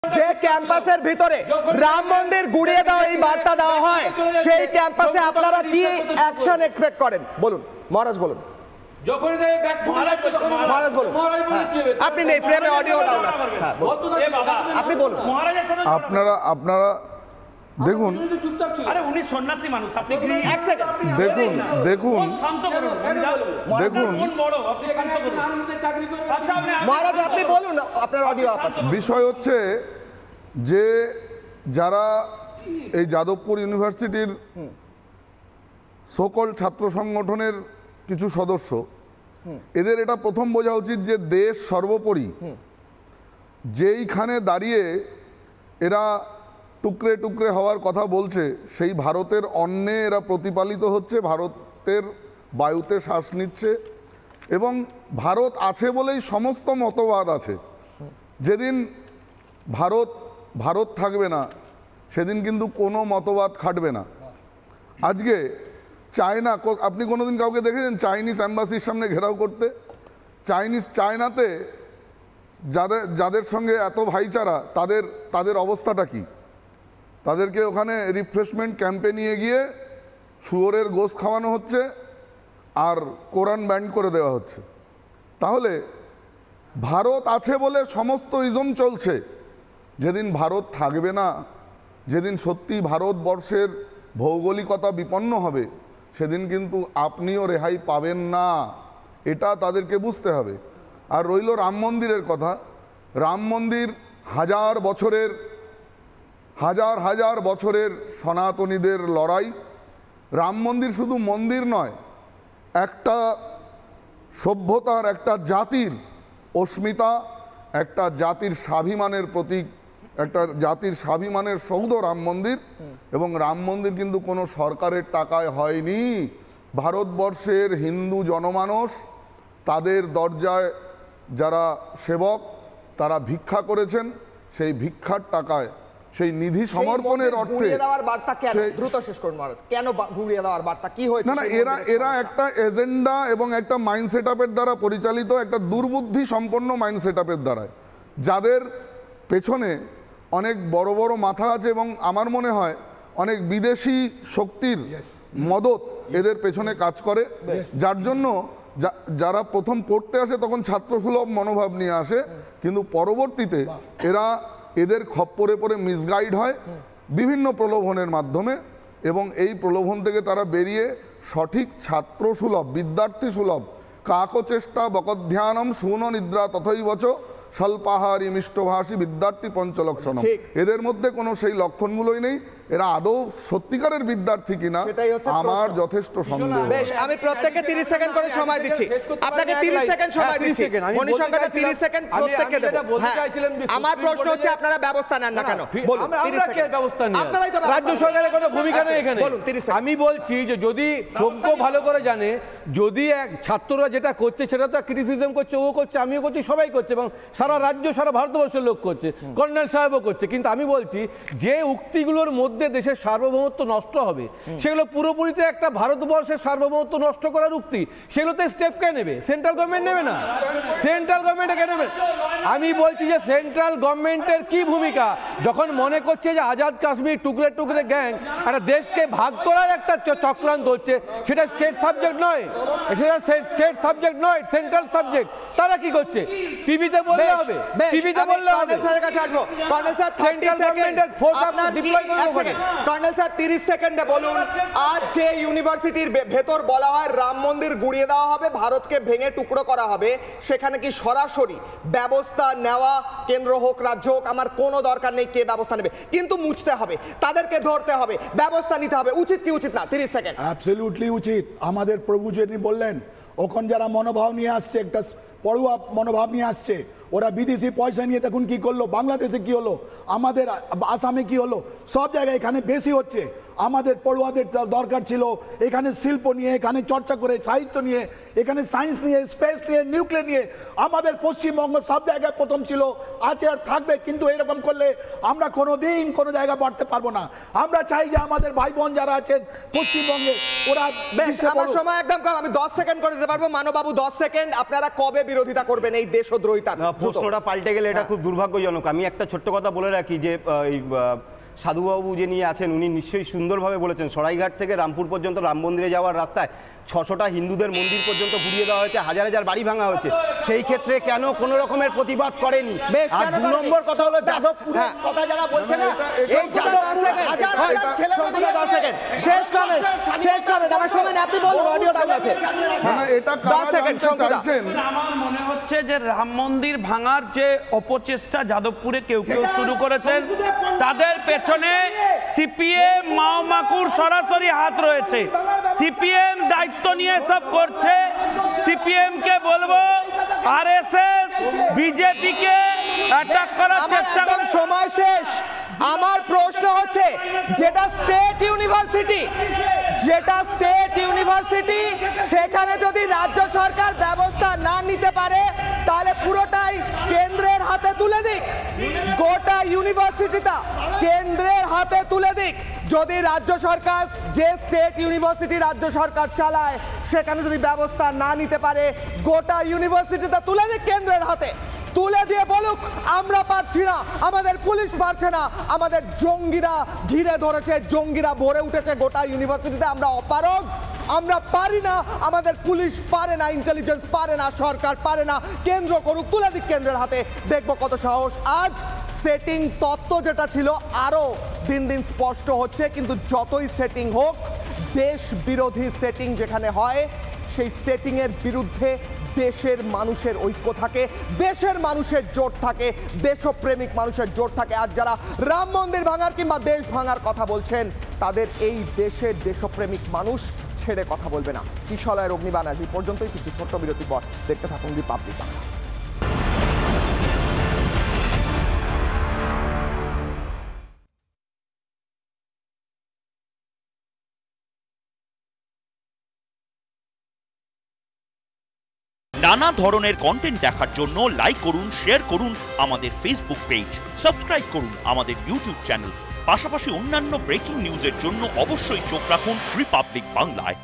যে ক্যাম্পাসের ভিতরে রাম মন্দির গুড়িয়ে দেওয়া এই বার্তা দেওয়া হয়, সেই ক্যাম্পাসে আপনারা কি অ্যাকশন এক্সপেক্ট করেন? বলুন মহারাজ, বলুন। আপনি নেই ফ্রেমে, অডিও ডাউন আছে। আপনি বলুন। আপনারা দেখুন, দেখুন মহারাজ আপনি বলুন, আপনার অডিও। বিষয় হচ্ছে যে যারা এই যাদবপুর ইউনিভার্সিটির সকল ছাত্র সংগঠনের কিছু সদস্য, এদের এটা প্রথম বোঝা উচিত যে দেশ সর্বোপরি। যেইখানে দাঁড়িয়ে এরা টুকরে টুকরে হওয়ার কথা বলছে, সেই ভারতের অন্নে এরা প্রতিপালিত হচ্ছে, ভারতের বায়ুতে শ্বাস নিচ্ছে, এবং ভারত আছে বলেই সমস্ত মতবাদ আছে। যেদিন ভারত থাকবে না, সেদিন কিন্তু কোনো মতবাদ খাটবে না। আজকে চায়না, আপনি কোনোদিন কাউকে দেখেছেন চাইনিজ অ্যাম্বাসির সামনে ঘেরাও করতে? চায়নাতে যাদের সঙ্গে এত ভাইচারা, তাদের অবস্থাটা কি? তাদেরকে ওখানে রিফ্রেশমেন্ট ক্যাম্পে নিয়ে গিয়ে শুয়োরের গোশ খাওয়ানো হচ্ছে আর কোরআন ব্যান্ড করে দেওয়া হচ্ছে। তাহলে ভারত আছে বলে সমস্ত ইজম চলছে। যেদিন ভারত থাকবে না, যেদিন সত্যি ভারতবর্ষের ভৌগোলিকতা বিপন্ন হবে, সেদিন কিন্তু আপনিও রেহাই পাবেন না। এটা তাদেরকে বুঝতে হবে। আর রইল রাম মন্দিরের কথা। রাম মন্দির হাজার বছরের সনাতনীদের লড়াই। রাম মন্দির শুধু মন্দির নয়, একটা সভ্যতার, একটা জাতির অস্মিতা, একটা জাতির স্বাভিমানের প্রতীক, একটা জাতির স্বাভিমানের সৌধ রাম মন্দির। এবং রাম মন্দির কিন্তু কোনো সরকারের টাকায় হয়নি। ভারতবর্ষের হিন্দু জনমানস, তাদের দরজায় যারা সেবক, তারা ভিক্ষা করেছেন। সেই ভিক্ষার টাকায়, সেই নিধি সমর্পণের অর্থে। দ্রুত শেষ করুন মহারাজ, কেন ঘুরিয়ে দেওয়ার বার্তা কি হয়েছে? না, এরা একটা এজেন্ডা এবং একটা মাইন্ড সেটআপের দ্বারা পরিচালিত, একটা দুর্বুদ্ধি সম্পন্ন মাইন্ড সেটআপের দ্বারায়, যাদের পেছনে অনেক বড় বড় মাথা আছে এবং আমার মনে হয় অনেক বিদেশি শক্তির মদত এদের পেছনে কাজ করে। যার জন্য যারা প্রথম পড়তে আসে তখন ছাত্রসুলভ মনোভাব নিয়ে আসে, কিন্তু পরবর্তীতে এদের খপ্পরে পড়ে মিসগাইড হয় বিভিন্ন প্রলোভনের মাধ্যমে, এবং এই প্রলোভন থেকে তারা বেরিয়ে সঠিক ছাত্রসুলভ, বিদ্যার্থী সুলভ কাকচেষ্টা বকধ্যানম শূন্য নিদ্রা তথৈবচ স্বল্পাহারী মিষ্টভাষী বিদ্যার্থী পঞ্চলক্ষণ। এদের মধ্যে কোনো সেই লক্ষণগুলোই নেই। এরা আদৌ সত্যিকারের বিদ্যার্থী কিনা আমার যথেষ্ট সন্দেহ। আমি প্রত্যেককে 30 সেকেন্ড করে সময় দিচ্ছি, আপনাকে 30 সেকেন্ড সময় দিচ্ছি। মণিশঙ্করকে 30 সেকেন্ড প্রত্যেককে দেব। আমার প্রশ্ন হচ্ছে আপনারা ব্যবস্থা নেন না কেন? বলুন। 30 সেকেন্ড ব্যবস্থা নেন। আপনারাই তো রাজ্য সরকারের কোনো ভূমিকা নেই এখানে। বলুন 30 সেকেন্ড। আমি বলছি যে যদি সভ্য ভালো করে জানে, যদি এক ছাত্ররা যেটা করছে সেটা তো ক্রিটিসিজম করছে, ও করছে, আমিও করছি, সবাই করছে, এবং সারা রাজ্য, সারা ভারতবর্ষের লোক করছে, কর্নেল সাহেবও করছে। কিন্তু আমি বলছি যে উক্তিগুলোর মধ্যে দেশের সার্বভৌমত্ব নষ্ট হবে, সেগুলো পুরোপুরিতে একটা ভারতবর্ষের সার্বভৌমত্ব নষ্ট করার উক্তি, সেগুলোতে স্টেপ কে নেবে? সেন্ট্রাল গভর্নমেন্ট নেবে না? সেন্ট্রাল গভর্নমেন্ট কে নেবে? আমি বলছি যে সেন্ট্রাল গভর্নমেন্টের কি ভূমিকা, যখন মনে করছে যে আজাদ কাশ্মীর টুকরে টুকরে গ্যাং একটা দেশকে ভাগ করার একটা চক্রান্ত হচ্ছে, সেটা স্টেট সাবজেক্ট নয়, সেটা স্টেট সাবজেক্ট নয়, সেন্ট্রাল সাবজেক্ট। তারা কি করছে? টিভিতে বললে হবে, টিভিতে বললে হবে। কর্নেল স্যারের কাছে আসবো। Colonel sir 30 second. Colonel sir 30 সেকেন্ডে বলুন, আজ যে ইউনিভার্সিটির ভেতর বলা হয় রাম মন্দির গুড়িয়ে দেওয়া হবে, ভারতকে ভেঙে টুকরো করা হবে, সেখানে কি সরাসরি ব্যবস্থা নেওয়া, কেন্দ্র হোক রাজ্য হোক, আমার কোনো দরকার নেই কে ব্যবস্থা নেবে, কিন্তু মুছতে হবে, তাদেরকে ধরতে হবে, ব্যবস্থা নিতে হবে, উচিত কি উচিত না? 30 সেকেন্ড। অ্যাবসলিউটলি উচিত। আমাদের প্রভু যিনি বললেন, ওখানে যারা মনোভাব নিয়ে আসছে, একটা পড়ুয়া মনোভাব নিয়ে আসছে, ওরা বিদেশি পয়সা নিয়ে দেখুন কি করলো, বাংলাদেশে কি হলো, আমাদের আসামে কি হলো, সব জায়গায় এখানে বেশি হচ্ছে। আমাদের পড়ুয়াদের দরকার ছিল এখানে শিল্প নিয়ে, এখানে চর্চা করে, সাহিত্য নিয়ে, এখানে সায়েন্স নিয়ে, স্পেস নিয়ে, নিউক্লিয়ার নিয়ে। আমাদের পশ্চিমবঙ্গ সব জায়গায় প্রথম ছিল, আছে আর থাকবে। কিন্তু এরকম করলে আমরা কোনোদিন কোনো জায়গায় বাড়তে পারবো না। আমরা চাই যে আমাদের ভাই বোন যারা আছেন পশ্চিমবঙ্গে, ওরা আমার সময় একদম কম, আমি 10 সেকেন্ড করে দিতে পারবো। মানবাবু 10 সেকেন্ড। আপনারা কবে বিরোধিতা করবেন এই দেশদ্রোহিতা? প্রশ্নটা পাল্টে গেলে এটা খুব দুর্ভাগ্যজনক। আমি একটা ছোট্ট কথা বলে রাখি যে সাধুবাবু যে নিয়ে আছেন উনি নিশ্চয়ই সুন্দরভাবে বলেছেন, সরাইঘাট থেকে রামপুর পর্যন্ত রাম মন্দিরে যাওয়ার রাস্তায় 600টা হিন্দুদের মন্দির পর্যন্ত ঘুরিয়ে দেওয়া হয়েছে, হাজার হাজার বাড়ি ভাঙা হয়েছে। সেই ক্ষেত্রে কেন কোনো রকমের প্রতিবাদ করেনি? আর 2 নম্বর কথা হলো যাদবপুরের কথা যারা বলছে না, এই যাদবপুরে হাজার হাজার ছেলেমেয়ে শেষ কমেন্ট আমার সময় আপনি বলুন, অডিও টাইম আছে। এটা কারা জানতে চাইছেন? আমার মনে হচ্ছে যে রাম মন্দির ভাঙার যে অপচেষ্টা যাদবপুরে কেউ কেউ শুরু করেছেন, তাদের পেছনে সিপিএম মাওমাকুর সরাসরি হাত রয়েছে। সিপিএম দায়িত্ব নিয়ে সব করছে। সিপিএম কে বলবো আরএসএস বিজেপি কে অ্যাটাক করার চেষ্টা করে। সময় শেষ। আমার প্রশ্ন হচ্ছে যেটা স্টেট ইউনিভার্সিটি সেখানে যদি রাজ্য সরকার ব্যবস্থা না নিতে পারে তাহলে পুরোটাই কেন্দ্রের হাতে তুলে দিক, গোটা ইউনিভার্সিটিটা কেন্দ্রের হাতে তুলে দিক। যদি রাজ্য সরকার, যে স্টেট ইউনিভার্সিটি রাজ্য সরকার চালায়, সেখানে যদি ব্যবস্থা না নিতে পারে গোটা ইউনিভার্সিটিটা তুলে দিক কেন্দ্রের হাতে, তুলে দিয়ে বলুক আমরা পারছি না, আমাদের পুলিশ পারছে না, আমাদের জঙ্গিরা ঘিরে ধরেছে, জঙ্গিরা ভরে উঠেছে গোটা ইউনিভার্সিটিতে, আমরা অপারগ, আমরা পারি না, আমাদের পুলিশ পারে না, ইন্টেলিজেন্স পারে না, সরকার পারে না, কেন্দ্র করুক, তুলে দিক কেন্দ্রের হাতে, দেখবো কত সাহস। আজ সেটিং তত্ত্ব যেটা ছিল আরো দিন দিন স্পষ্ট হচ্ছে, কিন্তু যতই সেটিং হোক, দেশ বিরোধী সেটিং যেখানে হয় সেই সেটিং এর বিরুদ্ধে দেশের মানুষের ঐক্য থাকে, দেশের মানুষের জোট থাকে, দেশপ্রেমিক মানুষের জোট থাকে। আর যারা রাম মন্দির ভাঙার কিংবা দেশ ভাঙার কথা বলছেন, তাদের এই দেশের দেশপ্রেমিক মানুষ ছেড়ে কথা বলবে না। কিশলয়ের অগ্নিবাণ আজ এই পর্যন্তই, কিছু ছোট্ট বিরতি পর দেখতে থাকুন রিপাবলিক বাংলা। নানা ধরনের কন্টেন্ট দেখার জন্য লাইক করুন, শেয়ার করুন আমাদের ফেসবুক পেজ, সাবস্ক্রাইব করুন আমাদের ইউটিউব চ্যানেল। পাশাপাশি অন্যান্য ব্রেকিং নিউজের জন্য অবশ্যই চোখ রাখুন রিপাবলিক বাংলায়।